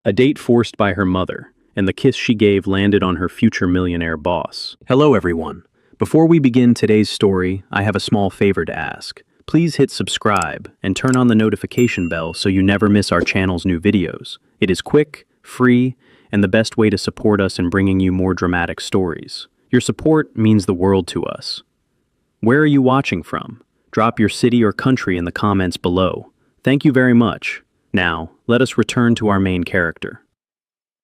A date forced by her mother, and the kiss she gave landed on her future millionaire boss. Hello everyone. Before we begin today's story, I have a small favor to ask. Please hit subscribe and turn on the notification bell so you never miss our channel's new videos. It is quick, free, and the best way to support us in bringing you more dramatic stories. Your support means the world to us. Where are you watching from? Drop your city or country in the comments below. Thank you very much. Now, let us return to our main character.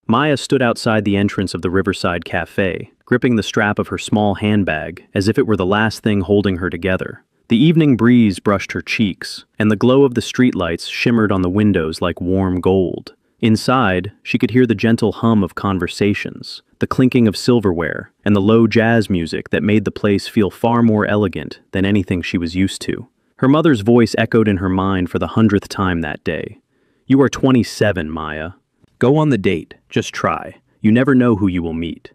Maya stood outside the entrance of the Riverside Cafe, gripping the strap of her small handbag as if it were the last thing holding her together. The evening breeze brushed her cheeks, and the glow of the streetlights shimmered on the windows like warm gold. Inside, she could hear the gentle hum of conversations, the clinking of silverware, and the low jazz music that made the place feel far more elegant than anything she was used to. Her mother's voice echoed in her mind for the 100th time that day. "You are 27, Maya. Go on the date. Just try. You never know who you will meet."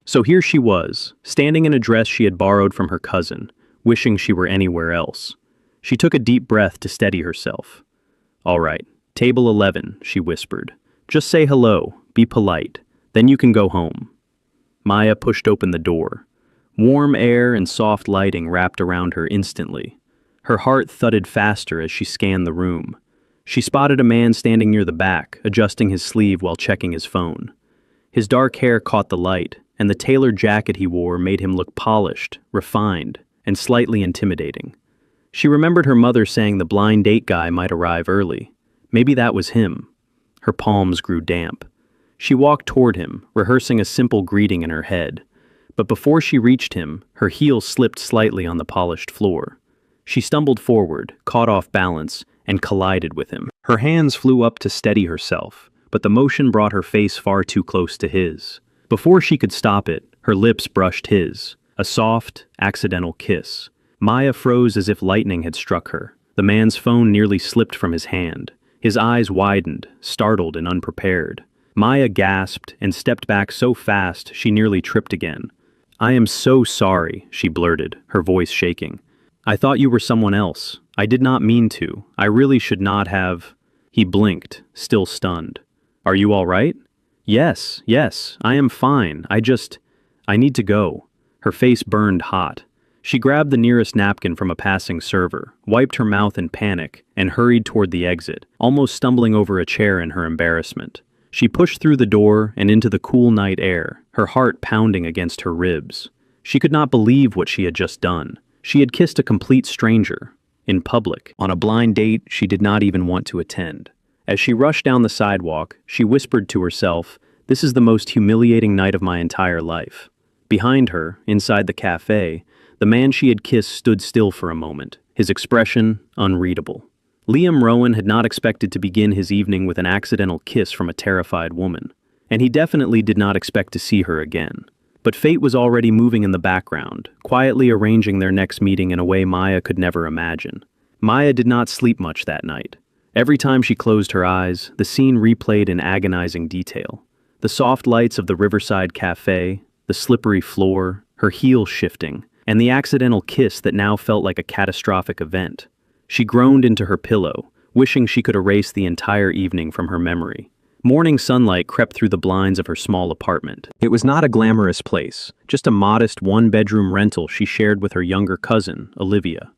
So here she was, standing in a dress she had borrowed from her cousin, wishing she were anywhere else. She took a deep breath to steady herself. "All right, table 11, she whispered. "Just say hello, be polite, then you can go home." Maya pushed open the door. Warm air and soft lighting wrapped around her instantly. Her heart thudded faster as she scanned the room. She spotted a man standing near the back, adjusting his sleeve while checking his phone. His dark hair caught the light, and the tailored jacket he wore made him look polished, refined, and slightly intimidating. She remembered her mother saying the blind date guy might arrive early. Maybe that was him. Her palms grew damp. She walked toward him, rehearsing a simple greeting in her head. But before she reached him, her heel slipped slightly on the polished floor. She stumbled forward, caught off balance, and collided with him. Her hands flew up to steady herself, but the motion brought her face far too close to his. Before she could stop it, her lips brushed his. A soft, accidental kiss. Maya froze as if lightning had struck her. The man's phone nearly slipped from his hand. His eyes widened, startled and unprepared. Maya gasped and stepped back so fast she nearly tripped again. "I am so sorry," she blurted, her voice shaking. "I thought you were someone else. I did not mean to. I really should not have." He blinked, still stunned. "Are you all right?" Yes, I am fine. I need to go." Her face burned hot. She grabbed the nearest napkin from a passing server, wiped her mouth in panic, and hurried toward the exit, almost stumbling over a chair in her embarrassment. She pushed through the door and into the cool night air, her heart pounding against her ribs. She could not believe what she had just done. She had kissed a complete stranger, in public, on a blind date she did not even want to attend. As she rushed down the sidewalk, she whispered to herself, "This is the most humiliating night of my entire life." Behind her, inside the cafe, the man she had kissed stood still for a moment, his expression unreadable. Liam Rowan had not expected to begin his evening with an accidental kiss from a terrified woman, and he definitely did not expect to see her again. But fate was already moving in the background, quietly arranging their next meeting in a way Maya could never imagine. Maya did not sleep much that night. Every time she closed her eyes, the scene replayed in agonizing detail. The soft lights of the Riverside Cafe, the slippery floor, her heels shifting, and the accidental kiss that now felt like a catastrophic event. She groaned into her pillow, wishing she could erase the entire evening from her memory. Morning sunlight crept through the blinds of her small apartment. It was not a glamorous place, just a modest one-bedroom rental she shared with her younger cousin, Olivia.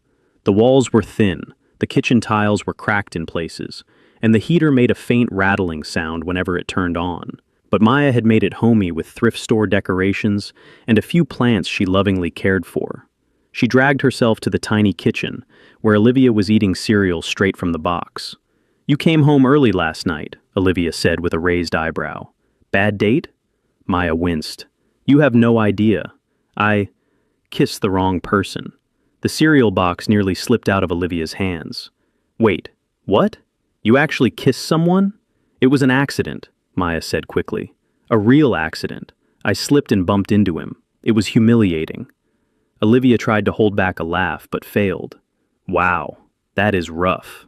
The walls were thin, the kitchen tiles were cracked in places, and the heater made a faint rattling sound whenever it turned on. But Maya had made it homey with thrift store decorations and a few plants she lovingly cared for. She dragged herself to the tiny kitchen, where Olivia was eating cereal straight from the box. "You came home early last night," Olivia said with a raised eyebrow. "Bad date?" Maya winced. "You have no idea. I kissed the wrong person." The cereal box nearly slipped out of Olivia's hands. "Wait, what? You actually kissed someone?" "It was an accident," Maya said quickly. "A real accident. I slipped and bumped into him. It was humiliating." Olivia tried to hold back a laugh, but failed. "Wow, that is rough."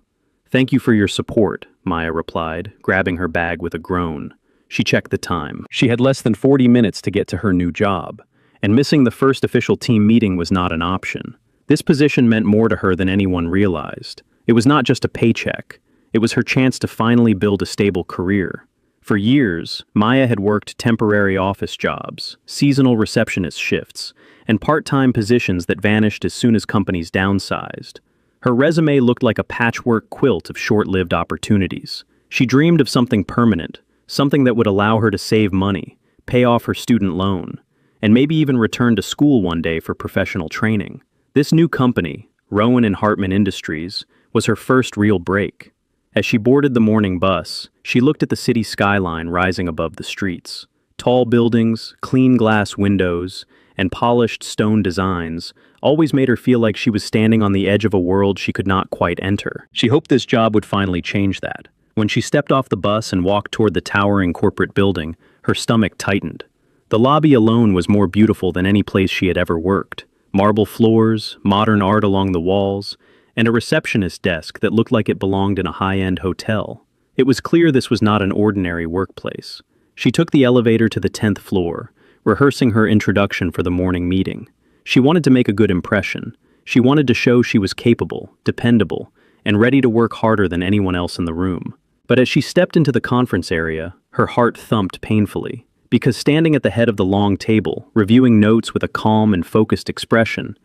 "Thank you for your support," Maya replied, grabbing her bag with a groan. She checked the time. She had less than 40 minutes to get to her new job, and missing the first official team meeting was not an option. This position meant more to her than anyone realized. It was not just a paycheck. It was her chance to finally build a stable career. For years, Maya had worked temporary office jobs, seasonal receptionist shifts, and part-time positions that vanished as soon as companies downsized. Her resume looked like a patchwork quilt of short-lived opportunities. She dreamed of something permanent, something that would allow her to save money, pay off her student loan, and maybe even return to school one day for professional training. This new company, Rowan and Hartman Industries, was her first real break. As she boarded the morning bus, she looked at the city skyline rising above the streets. Tall buildings, clean glass windows, and polished stone designs always made her feel like she was standing on the edge of a world she could not quite enter. She hoped this job would finally change that. When she stepped off the bus and walked toward the towering corporate building, her stomach tightened. The lobby alone was more beautiful than any place she had ever worked. Marble floors, modern art along the walls, and a receptionist desk that looked like it belonged in a high-end hotel. It was clear this was not an ordinary workplace. She took the elevator to the 10th floor, rehearsing her introduction for the morning meeting. She wanted to make a good impression. She wanted to show she was capable, dependable, and ready to work harder than anyone else in the room. But as she stepped into the conference area, her heart thumped painfully, because standing at the head of the long table, reviewing notes with a calm and focused expression,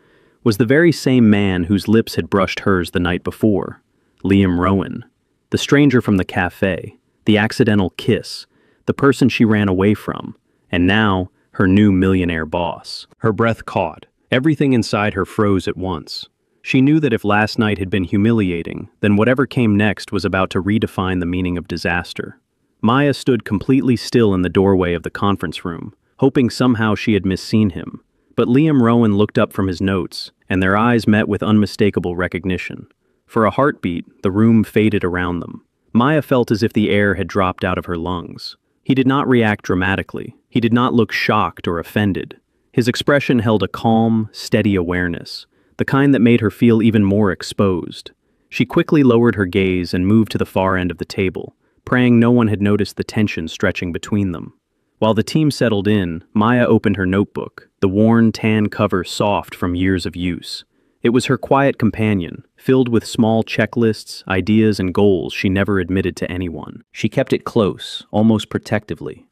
was the very same man whose lips had brushed hers the night before, Liam Rowan, the stranger from the cafe, the accidental kiss, the person she ran away from, and now her new millionaire boss. Her breath caught. Everything inside her froze at once. She knew that if last night had been humiliating, then whatever came next was about to redefine the meaning of disaster. Maya stood completely still in the doorway of the conference room, hoping somehow she had misseen him. But Liam Rowan looked up from his notes, and their eyes met with unmistakable recognition. For a heartbeat, the room faded around them. Maya felt as if the air had dropped out of her lungs. He did not react dramatically. He did not look shocked or offended. His expression held a calm, steady awareness, the kind that made her feel even more exposed. She quickly lowered her gaze and moved to the far end of the table, praying no one had noticed the tension stretching between them. While the team settled in, Maya opened her notebook, the worn tan cover soft from years of use. It was her quiet companion, filled with small checklists, ideas, and goals she never admitted to anyone. She kept it close, almost protectively.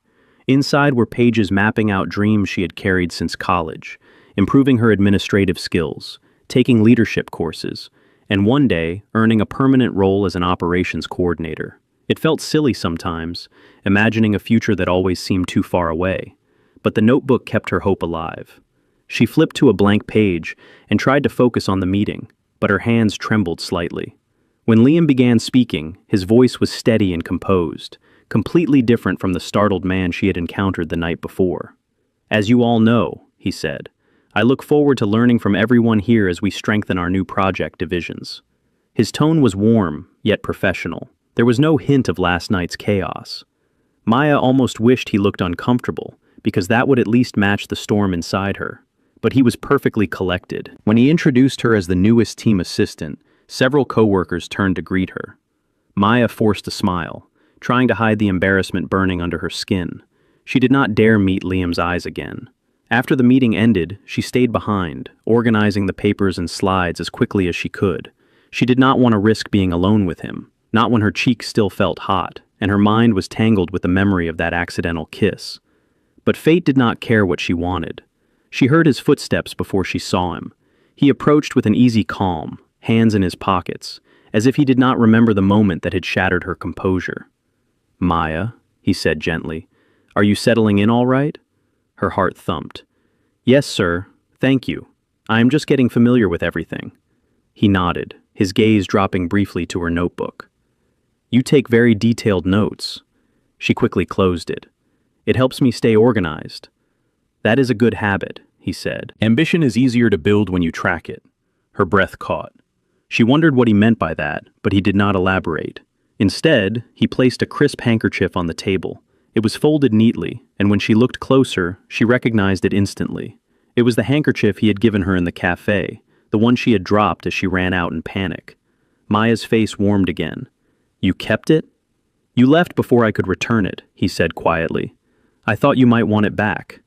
Inside were pages mapping out dreams she had carried since college, improving her administrative skills, taking leadership courses, and one day earning a permanent role as an operations coordinator. It felt silly sometimes, imagining a future that always seemed too far away, but the notebook kept her hope alive. She flipped to a blank page and tried to focus on the meeting, but her hands trembled slightly. When Liam began speaking, his voice was steady and composed, completely different from the startled man she had encountered the night before. "As you all know," he said, "I look forward to learning from everyone here as we strengthen our new project divisions." His tone was warm, yet professional. There was no hint of last night's chaos. Maya almost wished he looked uncomfortable, because that would at least match the storm inside her. But he was perfectly collected. When he introduced her as the newest team assistant, several coworkers turned to greet her. Maya forced a smile, trying to hide the embarrassment burning under her skin. She did not dare meet Liam's eyes again. After the meeting ended, she stayed behind, organizing the papers and slides as quickly as she could. She did not want to risk being alone with him, not when her cheeks still felt hot, and her mind was tangled with the memory of that accidental kiss. But fate did not care what she wanted. She heard his footsteps before she saw him. He approached with an easy calm, hands in his pockets, as if he did not remember the moment that had shattered her composure. "Maya," he said gently, "are you settling in all right?" Her heart thumped. "Yes, sir. Thank you. I am just getting familiar with everything." He nodded, his gaze dropping briefly to her notebook. "You take very detailed notes." She quickly closed it. "It helps me stay organized." "That is a good habit," he said. "Ambition is easier to build when you track it." Her breath caught. She wondered what he meant by that, but he did not elaborate. Instead, he placed a crisp handkerchief on the table. It was folded neatly, and when she looked closer, she recognized it instantly. It was the handkerchief he had given her in the cafe, the one she had dropped as she ran out in panic. Maya's face warmed again. "You kept it?" "You left before I could return it," he said quietly. "I thought you might want it back."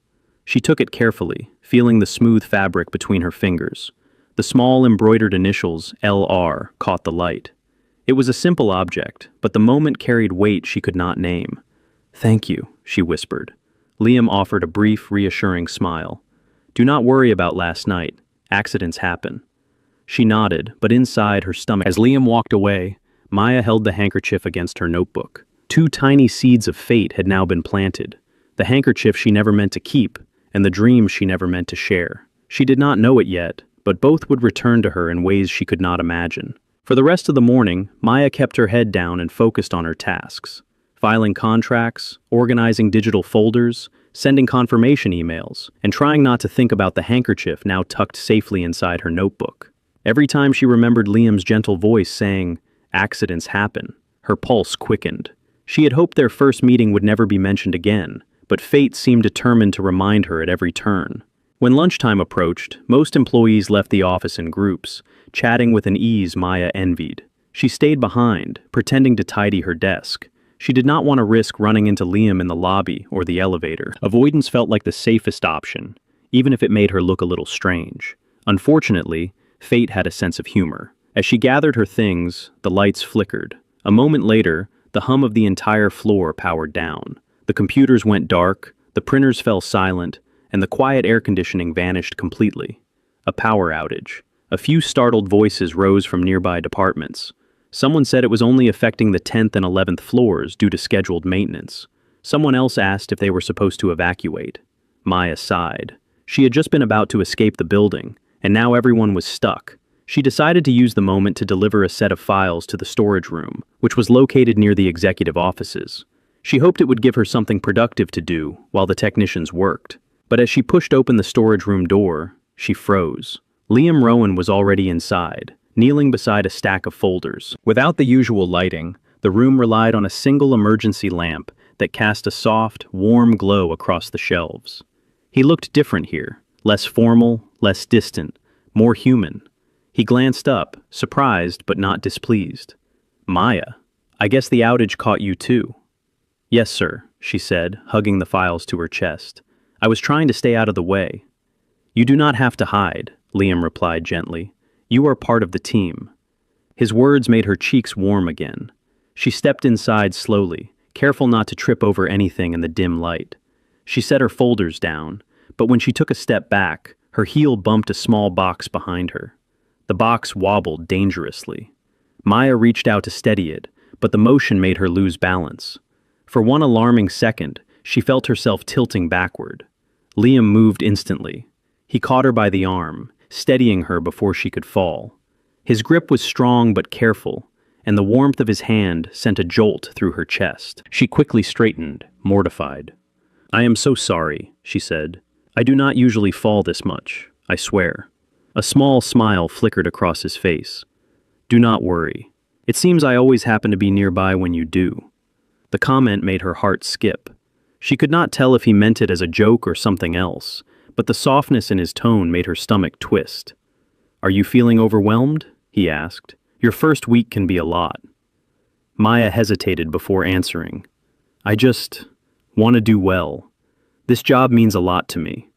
She took it carefully, feeling the smooth fabric between her fingers. The small embroidered initials, LR, caught the light. It was a simple object, but the moment carried weight she could not name. "Thank you," she whispered. Liam offered a brief, reassuring smile. "Do not worry about last night. Accidents happen." She nodded, but inside her stomach. As Liam walked away, Maya held the handkerchief against her notebook. Two tiny seeds of fate had now been planted. The handkerchief she never meant to keep, and the dream she never meant to share. She did not know it yet, but both would return to her in ways she could not imagine. For the rest of the morning, Maya kept her head down and focused on her tasks. Filing contracts, organizing digital folders, sending confirmation emails, and trying not to think about the handkerchief now tucked safely inside her notebook. Every time she remembered Liam's gentle voice saying, "Accidents happen," her pulse quickened. She had hoped their first meeting would never be mentioned again, but fate seemed determined to remind her at every turn. When lunchtime approached, most employees left the office in groups, chatting with an ease Maya envied. She stayed behind, pretending to tidy her desk. She did not want to risk running into Liam in the lobby or the elevator. Avoidance felt like the safest option, even if it made her look a little strange. Unfortunately, fate had a sense of humor. As she gathered her things, the lights flickered. A moment later, the hum of the entire floor powered down. The computers went dark, the printers fell silent, and the quiet air conditioning vanished completely. A power outage. A few startled voices rose from nearby departments. Someone said it was only affecting the 10th and 11th floors due to scheduled maintenance. Someone else asked if they were supposed to evacuate. Maya sighed. She had just been about to escape the building, and now everyone was stuck. She decided to use the moment to deliver a set of files to the storage room, which was located near the executive offices. She hoped it would give her something productive to do while the technicians worked. But as she pushed open the storage room door, she froze. Liam Rowan was already inside, kneeling beside a stack of folders. Without the usual lighting, the room relied on a single emergency lamp that cast a soft, warm glow across the shelves. He looked different here, less formal, less distant, more human. He glanced up, surprised but not displeased. "Maya, I guess the outage caught you too." "Yes, sir," she said, hugging the files to her chest. "I was trying to stay out of the way." "You do not have to hide," Liam replied gently. "You are part of the team." His words made her cheeks warm again. She stepped inside slowly, careful not to trip over anything in the dim light. She set her folders down, but when she took a step back, her heel bumped a small box behind her. The box wobbled dangerously. Maya reached out to steady it, but the motion made her lose balance. For one alarming second, she felt herself tilting backward. Liam moved instantly. He caught her by the arm, steadying her before she could fall. His grip was strong but careful, and the warmth of his hand sent a jolt through her chest. She quickly straightened, mortified. "I am so sorry," she said. "I do not usually fall this much, I swear." A small smile flickered across his face. "Do not worry. It seems I always happen to be nearby when you do." The comment made her heart skip. She could not tell if he meant it as a joke or something else, but the softness in his tone made her stomach twist. "Are you feeling overwhelmed?" he asked. "Your first week can be a lot." Maya hesitated before answering. "I just want to do well. This job means a lot to me."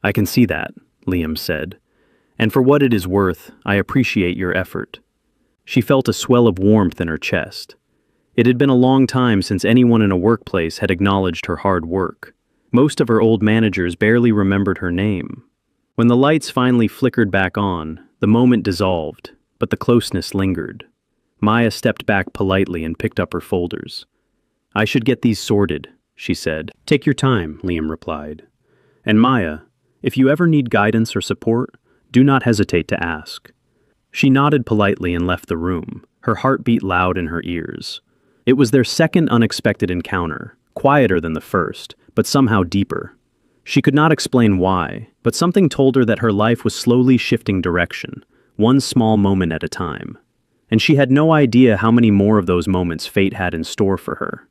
"I can see that," Liam said. "And for what it is worth, I appreciate your effort." She felt a swell of warmth in her chest. It had been a long time since anyone in a workplace had acknowledged her hard work. Most of her old managers barely remembered her name. When the lights finally flickered back on, the moment dissolved, but the closeness lingered. Maya stepped back politely and picked up her folders. "I should get these sorted," she said. "Take your time," Liam replied. "And Maya, if you ever need guidance or support, do not hesitate to ask." She nodded politely and left the room, her heart beat loud in her ears. It was their second unexpected encounter, quieter than the first, but somehow deeper. She could not explain why, but something told her that her life was slowly shifting direction, one small moment at a time. And she had no idea how many more of those moments fate had in store for her.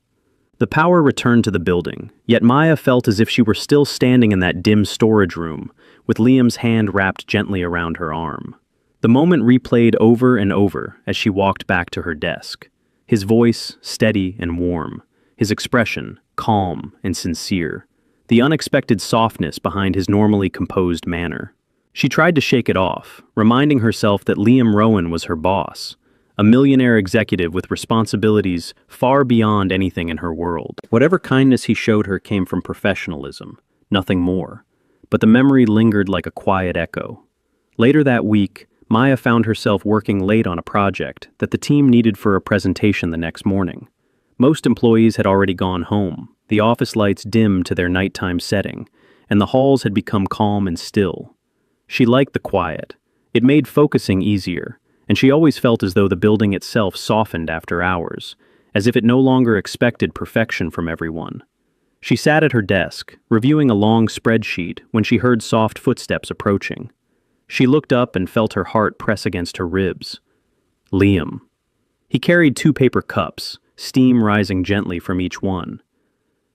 The power returned to the building, yet Maya felt as if she were still standing in that dim storage room, with Liam's hand wrapped gently around her arm. The moment replayed over and over as she walked back to her desk. His voice steady and warm, his expression calm and sincere, the unexpected softness behind his normally composed manner. She tried to shake it off, reminding herself that Liam Rowan was her boss, a millionaire executive with responsibilities far beyond anything in her world. Whatever kindness he showed her came from professionalism, nothing more. But the memory lingered like a quiet echo. Later that week, Maya found herself working late on a project that the team needed for a presentation the next morning. Most employees had already gone home, the office lights dimmed to their nighttime setting, and the halls had become calm and still. She liked the quiet. It made focusing easier, and she always felt as though the building itself softened after hours, as if it no longer expected perfection from everyone. She sat at her desk, reviewing a long spreadsheet when she heard soft footsteps approaching. She looked up and felt her heart press against her ribs. Liam. He carried 2 paper cups, steam rising gently from each one.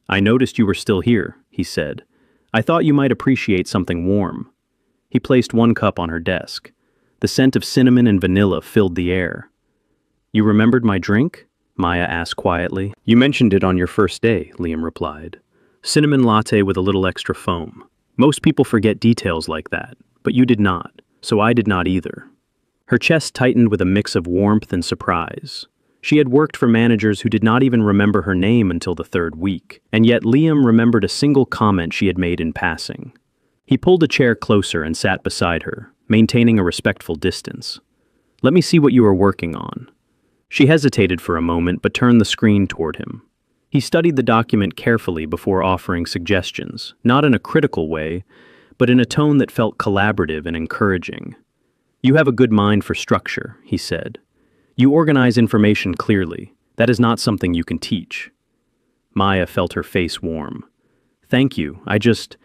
"I noticed you were still here," he said. "I thought you might appreciate something warm." He placed 1 cup on her desk. The scent of cinnamon and vanilla filled the air. "You remembered my drink?" Maya asked quietly. "You mentioned it on your first day," Liam replied. "Cinnamon latte with a little extra foam. Most people forget details like that, but you did not, so I did not either." Her chest tightened with a mix of warmth and surprise. She had worked for managers who did not even remember her name until the 3rd week, and yet Liam remembered a single comment she had made in passing. He pulled a chair closer and sat beside her, maintaining a respectful distance. "Let me see what you are working on." She hesitated for a moment but turned the screen toward him. He studied the document carefully before offering suggestions, not in a critical way, but in a tone that felt collaborative and encouraging. "You have a good mind for structure," he said. "You organize information clearly. That is not something you can teach." Maya felt her face warm. "Thank you. I just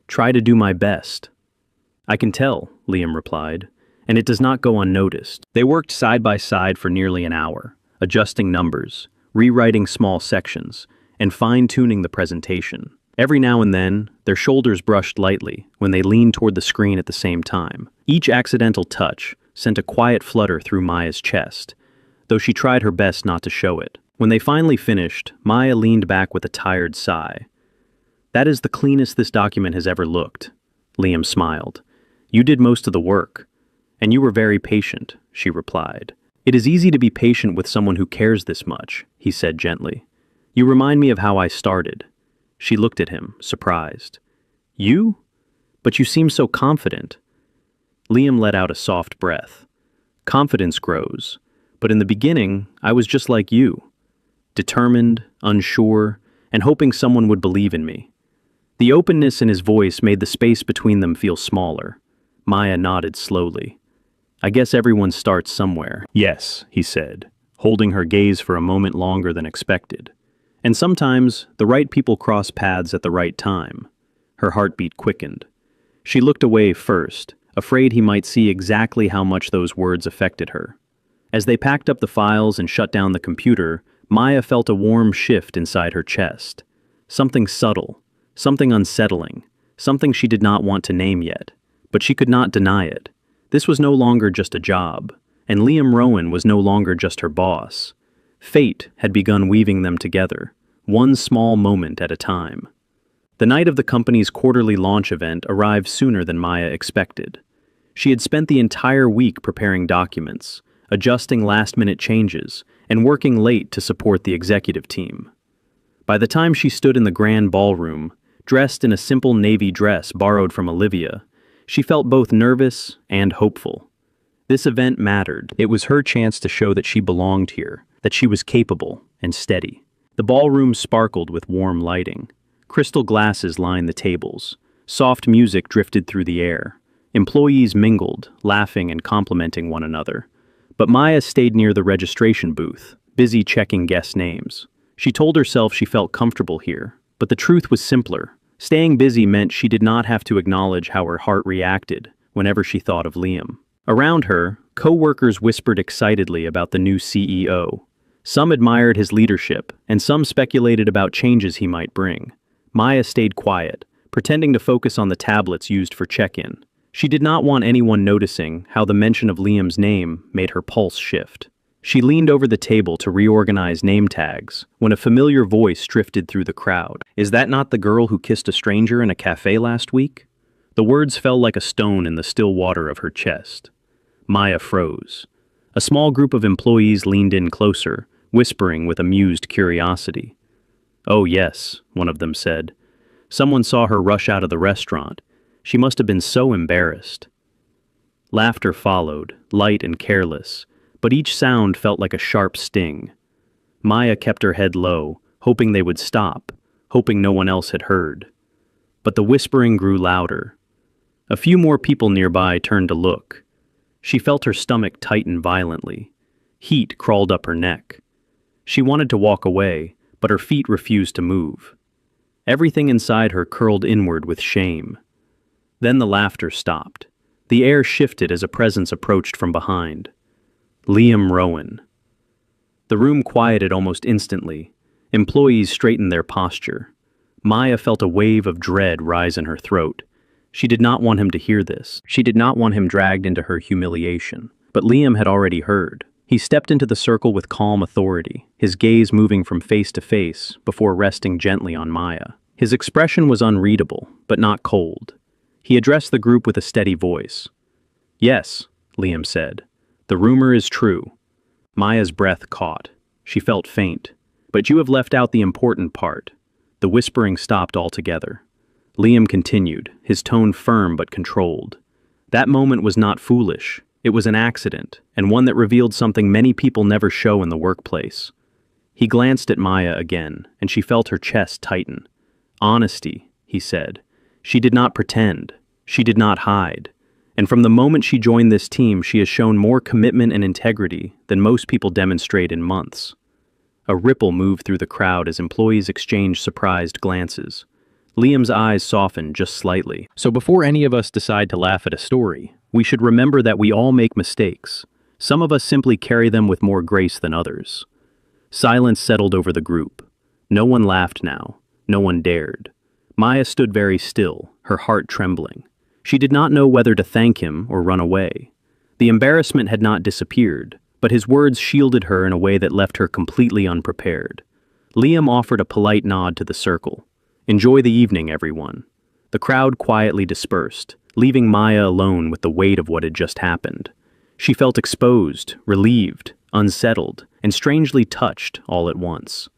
try to do my best." "I can tell," Liam replied, "and it does not go unnoticed." They worked side by side for nearly an hour, adjusting numbers, rewriting small sections, and fine-tuning the presentation. Every now and then, their shoulders brushed lightly when they leaned toward the screen at the same time. Each accidental touch sent a quiet flutter through Maya's chest, though she tried her best not to show it. When they finally finished, Maya leaned back with a tired sigh. "That is the cleanest this document has ever looked." Liam smiled. "You did most of the work, and you were very patient," she replied. "It is easy to be patient with someone who cares this much," he said gently. "You remind me of how I started." She looked at him, surprised. "You? But you seem so confident." Liam let out a soft breath. "Confidence grows, but in the beginning, I was just like you. Determined, unsure, and hoping someone would believe in me." The openness in his voice made the space between them feel smaller. Maya nodded slowly. "I guess everyone starts somewhere." "Yes," he said, holding her gaze for a moment longer than expected. "And sometimes, the right people cross paths at the right time." Her heartbeat quickened. She looked away first, afraid he might see exactly how much those words affected her. As they packed up the files and shut down the computer, Maya felt a warm shift inside her chest. Something subtle, something unsettling, something she did not want to name yet, but she could not deny it. This was no longer just a job, and Liam Rowan was no longer just her boss. Fate had begun weaving them together, one small moment at a time. The night of the company's quarterly launch event arrived sooner than Maya expected. She had spent the entire week preparing documents, adjusting last-minute changes, and working late to support the executive team. By the time she stood in the grand ballroom, dressed in a simple navy dress borrowed from Olivia, she felt both nervous and hopeful. This event mattered. It was her chance to show that she belonged here, that she was capable and steady. The ballroom sparkled with warm lighting. Crystal glasses lined the tables. Soft music drifted through the air. Employees mingled, laughing and complimenting one another. But Maya stayed near the registration booth, busy checking guest names. She told herself she felt comfortable here, but the truth was simpler. Staying busy meant she did not have to acknowledge how her heart reacted whenever she thought of Liam. Around her, co-workers whispered excitedly about the new CEO. Some admired his leadership, and some speculated about changes he might bring. Maya stayed quiet, pretending to focus on the tablets used for check-in. She did not want anyone noticing how the mention of Liam's name made her pulse shift. She leaned over the table to reorganize name tags when a familiar voice drifted through the crowd. "Is that not the girl who kissed a stranger in a cafe last week?" The words fell like a stone in the still water of her chest. Maya froze. A small group of employees leaned in closer, whispering with amused curiosity. "Oh yes," one of them said. "Someone saw her rush out of the restaurant. She must have been so embarrassed." Laughter followed, light and careless, but each sound felt like a sharp sting. Maya kept her head low, hoping they would stop, hoping no one else had heard. But the whispering grew louder. A few more people nearby turned to look. She felt her stomach tighten violently. Heat crawled up her neck. She wanted to walk away, but her feet refused to move. Everything inside her curled inward with shame. Then the laughter stopped. The air shifted as a presence approached from behind. Liam Rowan. The room quieted almost instantly. Employees straightened their posture. Maya felt a wave of dread rise in her throat. She did not want him to hear this. She did not want him dragged into her humiliation. But Liam had already heard. He stepped into the circle with calm authority, his gaze moving from face to face before resting gently on Maya. His expression was unreadable, but not cold. He addressed the group with a steady voice. "Yes," Liam said. "The rumor is true." Maya's breath caught. She felt faint. "But you have left out the important part." The whispering stopped altogether. Liam continued, his tone firm but controlled. "That moment was not foolish. It was an accident, and one that revealed something many people never show in the workplace." He glanced at Maya again, and she felt her chest tighten. "Honesty," he said. "She did not pretend. She did not hide. And from the moment she joined this team, she has shown more commitment and integrity than most people demonstrate in months." A ripple moved through the crowd as employees exchanged surprised glances. Liam's eyes softened just slightly. "So before any of us decide to laugh at a story, we should remember that we all make mistakes. Some of us simply carry them with more grace than others." Silence settled over the group. No one laughed now. No one dared. Maya stood very still, her heart trembling. She did not know whether to thank him or run away. The embarrassment had not disappeared, but his words shielded her in a way that left her completely unprepared. Liam offered a polite nod to the circle. "Enjoy the evening, everyone." The crowd quietly dispersed, leaving Maya alone with the weight of what had just happened. She felt exposed, relieved, unsettled, and strangely touched all at once.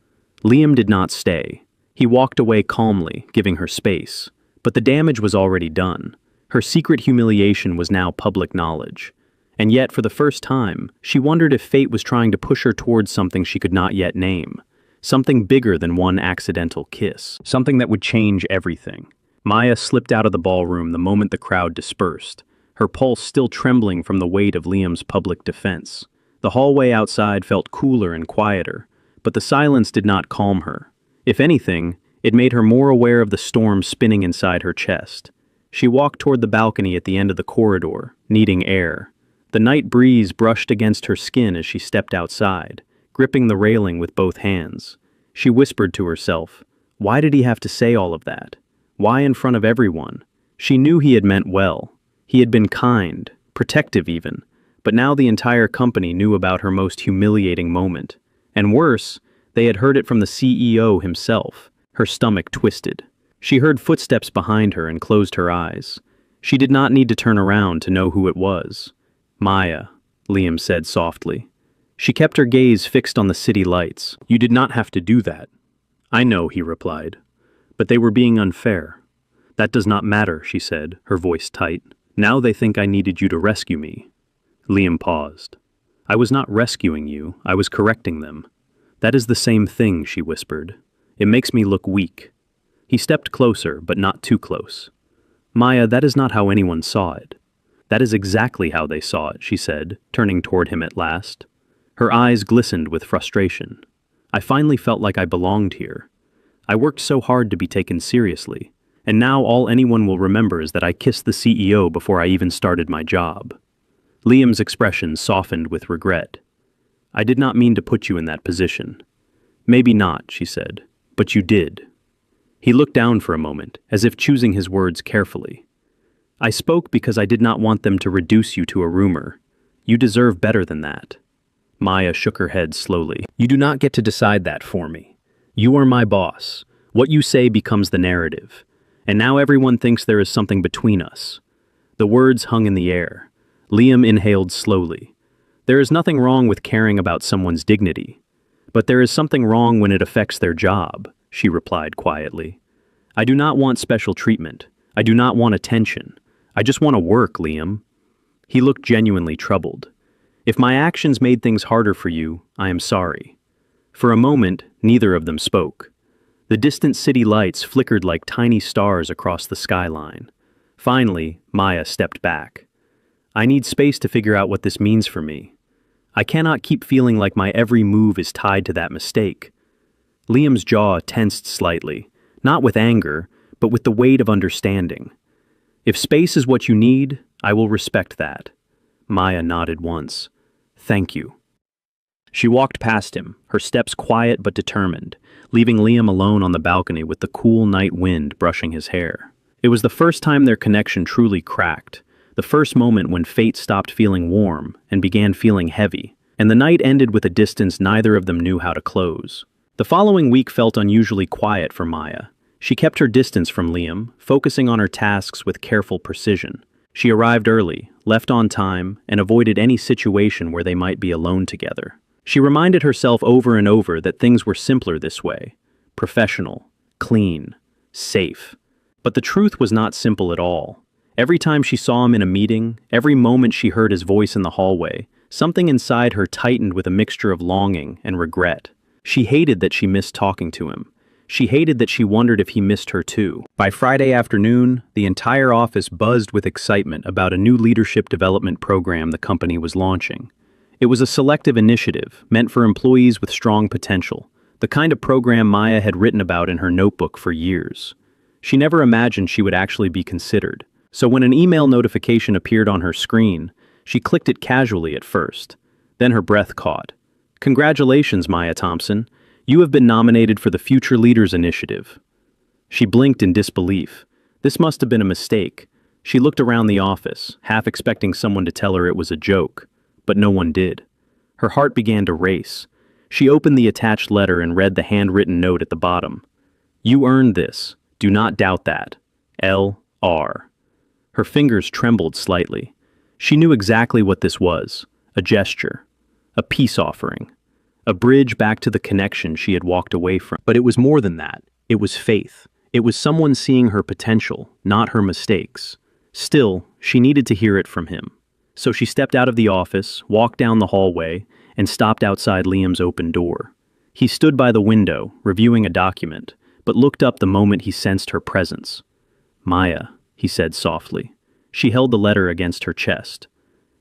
Liam did not stay. He walked away calmly, giving her space. But the damage was already done. Her secret humiliation was now public knowledge. And yet, for the first time, she wondered if fate was trying to push her towards something she could not yet name. Something bigger than one accidental kiss. Something that would change everything. Maya slipped out of the ballroom the moment the crowd dispersed, her pulse still trembling from the weight of Liam's public defense. The hallway outside felt cooler and quieter, but the silence did not calm her. If anything, it made her more aware of the storm spinning inside her chest. She walked toward the balcony at the end of the corridor, needing air. The night breeze brushed against her skin as she stepped outside, gripping the railing with both hands. She whispered to herself, why did he have to say all of that? Why in front of everyone? She knew he had meant well. He had been kind, protective even, but now the entire company knew about her most humiliating moment. And worse, they had heard it from the CEO himself. Her stomach twisted. She heard footsteps behind her and closed her eyes. She did not need to turn around to know who it was. "Maya," Liam said softly. She kept her gaze fixed on the city lights. "You did not have to do that." "I know," he replied. "But they were being unfair." "That does not matter," she said, her voice tight. "Now they think I needed you to rescue me." Liam paused. "I was not rescuing you, I was correcting them." "That is the same thing," she whispered. "It makes me look weak." He stepped closer, but not too close. "Maya, that is not how anyone saw it." "That is exactly how they saw it," she said, turning toward him at last. Her eyes glistened with frustration. "I finally felt like I belonged here. I worked so hard to be taken seriously, and now all anyone will remember is that I kissed the CEO before I even started my job." Liam's expression softened with regret. "I did not mean to put you in that position." "Maybe not," she said, "but you did." He looked down for a moment, as if choosing his words carefully. "I spoke because I did not want them to reduce you to a rumor. You deserve better than that." Maya shook her head slowly. "You do not get to decide that for me. You are my boss. What you say becomes the narrative. And now everyone thinks there is something between us." The words hung in the air. Liam inhaled slowly. There is nothing wrong with caring about someone's dignity. But there is something wrong when it affects their job, she replied quietly. I do not want special treatment. I do not want attention. I just want to work, Liam. He looked genuinely troubled. If my actions made things harder for you, I am sorry. For a moment, neither of them spoke. The distant city lights flickered like tiny stars across the skyline. Finally, Maya stepped back. I need space to figure out what this means for me. I cannot keep feeling like my every move is tied to that mistake. Liam's jaw tensed slightly, not with anger, but with the weight of understanding. If space is what you need, I will respect that. Maya nodded once. Thank you. She walked past him, her steps quiet but determined, leaving Liam alone on the balcony with the cool night wind brushing his hair. It was the first time their connection truly cracked, the first moment when fate stopped feeling warm and began feeling heavy, and the night ended with a distance neither of them knew how to close. The following week felt unusually quiet for Maya. She kept her distance from Liam, focusing on her tasks with careful precision. She arrived early, left on time, and avoided any situation where they might be alone together. She reminded herself over and over that things were simpler this way. Professional, clean, safe. But the truth was not simple at all. Every time she saw him in a meeting, every moment she heard his voice in the hallway, something inside her tightened with a mixture of longing and regret. She hated that she missed talking to him. She hated that she wondered if he missed her too. By Friday afternoon, the entire office buzzed with excitement about a new leadership development program the company was launching. It was a selective initiative meant for employees with strong potential, the kind of program Maya had written about in her notebook for years. She never imagined she would actually be considered. So when an email notification appeared on her screen, she clicked it casually at first. Then her breath caught. Congratulations, Maya Thompson. You have been nominated for the Future Leaders Initiative. She blinked in disbelief. This must have been a mistake. She looked around the office, half expecting someone to tell her it was a joke, but no one did. Her heart began to race. She opened the attached letter and read the handwritten note at the bottom. You earned this. Do not doubt that. L.R. Her fingers trembled slightly. She knew exactly what this was. A gesture. A peace offering. A bridge back to the connection she had walked away from. But it was more than that. It was faith. It was someone seeing her potential, not her mistakes. Still, she needed to hear it from him. So she stepped out of the office, walked down the hallway, and stopped outside Liam's open door. He stood by the window, reviewing a document, but looked up the moment he sensed her presence. Maya, he said softly. She held the letter against her chest.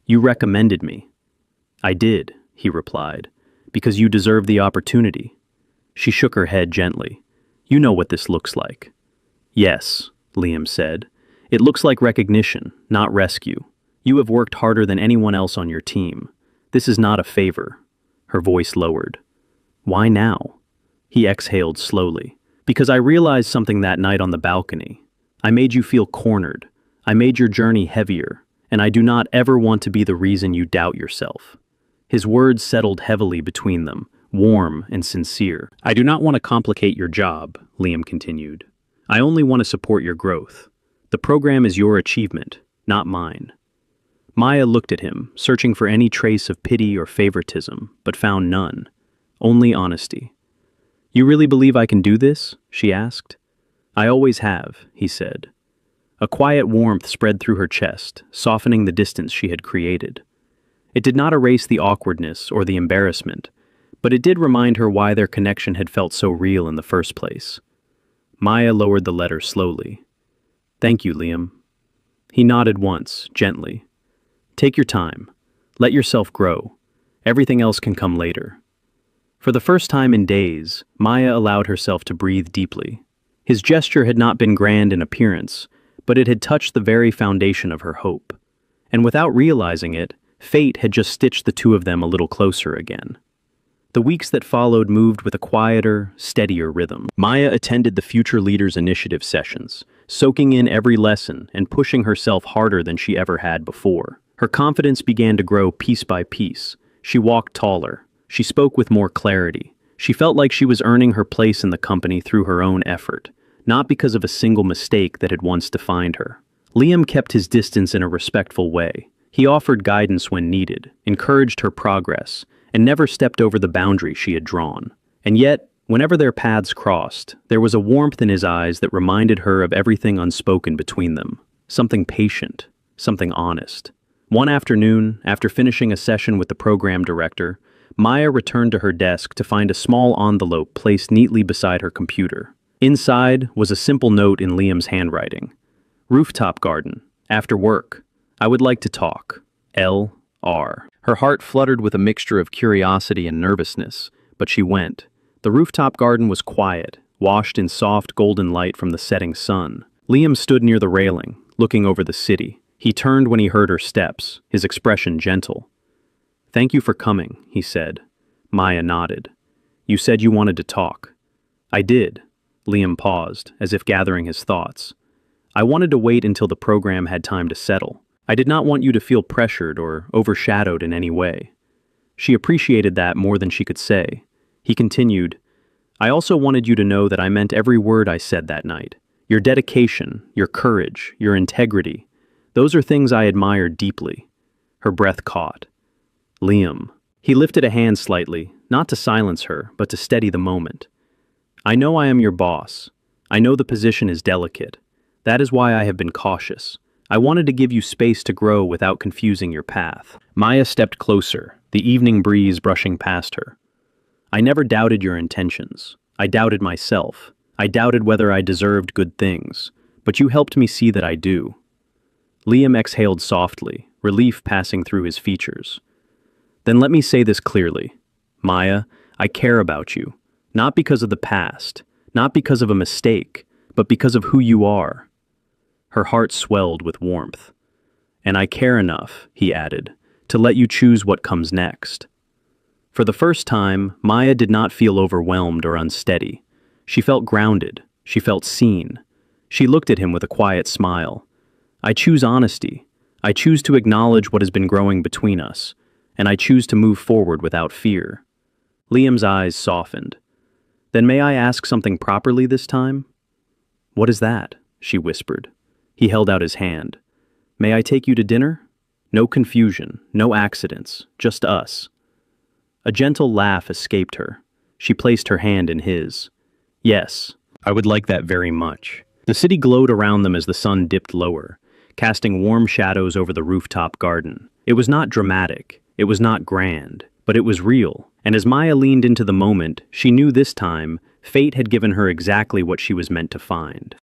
You recommended me. I did, he replied, because you deserve the opportunity. She shook her head gently. You know what this looks like. Yes, Liam said. It looks like recognition, not rescue. You have worked harder than anyone else on your team. This is not a favor. Her voice lowered. Why now? He exhaled slowly. Because I realized something that night on the balcony. I made you feel cornered. I made your journey heavier, and I do not ever want to be the reason you doubt yourself. His words settled heavily between them, warm and sincere. I do not want to complicate your job, Liam continued. I only want to support your growth. The program is your achievement, not mine. Maya looked at him, searching for any trace of pity or favoritism, but found none. Only honesty. You really believe I can do this? She asked. I always have, he said. A quiet warmth spread through her chest, softening the distance she had created. It did not erase the awkwardness or the embarrassment, but it did remind her why their connection had felt so real in the first place. Maya lowered the letter slowly. Thank you, Liam. He nodded once, gently. Take your time. Let yourself grow. Everything else can come later. For the first time in days, Maya allowed herself to breathe deeply. His gesture had not been grand in appearance, but it had touched the very foundation of her hope. And without realizing it, fate had just stitched the two of them a little closer again. The weeks that followed moved with a quieter, steadier rhythm. Maya attended the Future Leaders Initiative sessions, soaking in every lesson and pushing herself harder than she ever had before. Her confidence began to grow piece by piece. She walked taller. She spoke with more clarity. She felt like she was earning her place in the company through her own effort, not because of a single mistake that had once defined her. Liam kept his distance in a respectful way. He offered guidance when needed, encouraged her progress, and never stepped over the boundary she had drawn. And yet, whenever their paths crossed, there was a warmth in his eyes that reminded her of everything unspoken between them. Something patient, something honest. One afternoon, after finishing a session with the program director, Maya returned to her desk to find a small envelope placed neatly beside her computer. Inside was a simple note in Liam's handwriting. Rooftop garden. After work. I would like to talk. L.R. Her heart fluttered with a mixture of curiosity and nervousness, but she went. The rooftop garden was quiet, washed in soft golden light from the setting sun. Liam stood near the railing, looking over the city. He turned when he heard her steps, his expression gentle. "Thank you for coming," he said. Maya nodded. "You said you wanted to talk." "I did." Liam paused, as if gathering his thoughts. "I wanted to wait until the program had time to settle. I did not want you to feel pressured or overshadowed in any way." She appreciated that more than she could say. He continued, "I also wanted you to know that I meant every word I said that night. Your dedication, your courage, your integrity. Those are things I admire deeply." Her breath caught. "Liam." He lifted a hand slightly, not to silence her, but to steady the moment. "I know I am your boss. I know the position is delicate. That is why I have been cautious. I wanted to give you space to grow without confusing your path." Maya stepped closer, the evening breeze brushing past her. "I never doubted your intentions. I doubted myself. I doubted whether I deserved good things. But you helped me see that I do." Liam exhaled softly, relief passing through his features. "Then let me say this clearly. Maya, I care about you. Not because of the past, not because of a mistake, but because of who you are." Her heart swelled with warmth. "And I care enough," he added, "to let you choose what comes next." For the first time, Maya did not feel overwhelmed or unsteady. She felt grounded. She felt seen. She looked at him with a quiet smile. "I choose honesty. I choose to acknowledge what has been growing between us, and I choose to move forward without fear." Liam's eyes softened. "Then may I ask something properly this time?" "What is that?" she whispered. He held out his hand. "May I take you to dinner? No confusion, no accidents, just us." A gentle laugh escaped her. She placed her hand in his. "Yes, I would like that very much." The city glowed around them as the sun dipped lower, casting warm shadows over the rooftop garden. It was not dramatic, it was not grand, but it was real, and as Maya leaned into the moment, she knew this time, fate had given her exactly what she was meant to find.